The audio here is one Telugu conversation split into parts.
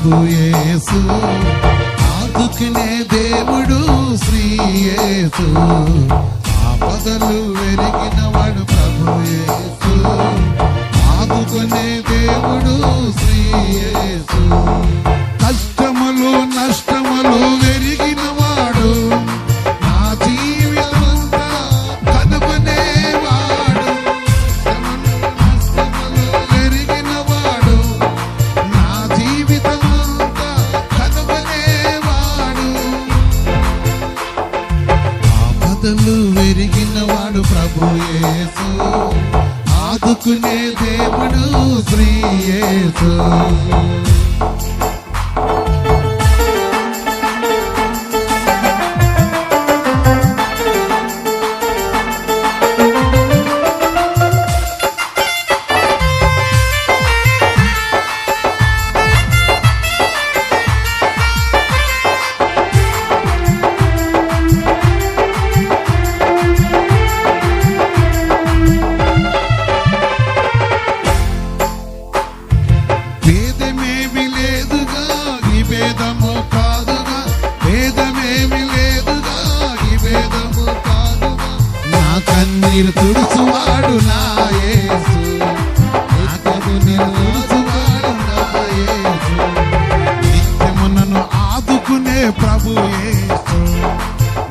ప్రభు యేసు, ఆదుకునే దేవుడు శ్రీ యేసు, ఆపదలు ఎరిగినవాడు ప్రభు యేసు, ఆదుకునే దేవుడు శ్రీ యేసు, కష్టములు నష్టములు ఎరిగినవాడు, నా జీవితమంతా కనుగొనేవాడు, నష్టములు ఎరిగినవాడు, నా జీవితమంతా కనుగొనేవాడు, ఆపదలు ఎరిగినవాడు ప్రభు యేసు, ఆదుకునే దేవుడు శ్రీ యేసు. భేదమేమి లేదుగా ఈ భేదము కాదుగా, భేదమేమి లేదుగా ఈ భేదము కాదుగా, నా కన్నీరు తుడుచువాడు నా యేసు, నా కన్నీరు తుడుచువాడు నా యేసు, నిత్యము నన్ను ఆదుకునే ప్రభు యేసు,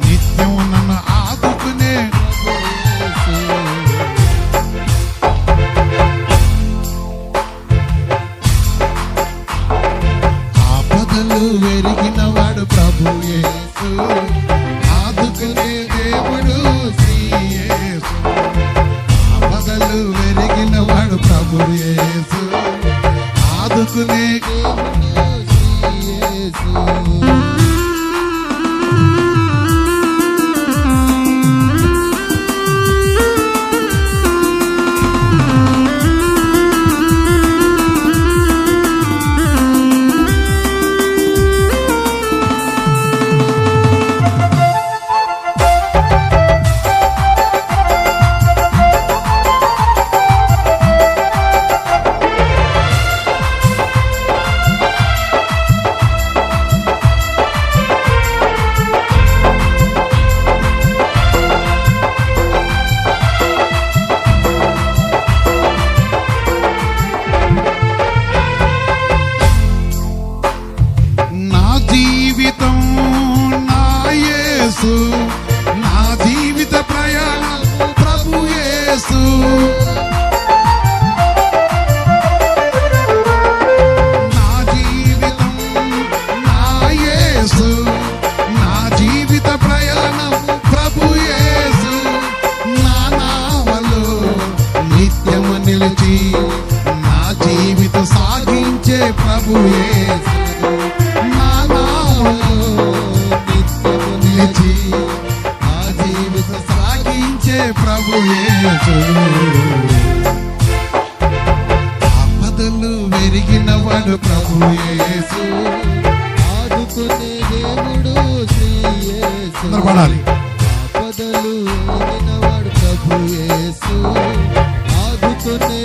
నిత్యము నన్ను ఆదుకునే ప్రభు యేసు. వెరిగినవాడు ప్రభు యేసు, ఆదుకునే దేవుడు శ్రీ యేసు, ఆపదలు వెరిగినవాడు ప్రభు యేసు, ఆదుకునే దేవుడు శ్రీ యేసు. నా జీవిత ప్రయాణం ప్రభు యేసు, నా జీవితం నా యేసు, నా జీవిత ప్రయాణం ప్రభు యేసు, నా నావలో నిత్యము నిలిచి నా జీవిత సాగించే ప్రభు యేసు, నా నావలో నా జీవిత సాగించే ప్రభు యేసు, ఆపదలు వెరిగినవాడు ప్రభు యేసు, ఆదుకునే దేవుడు శ్రీ యేసు, ఆపదలు వెరిగినవాడు ప్రభు యేసు, ఆదుకునే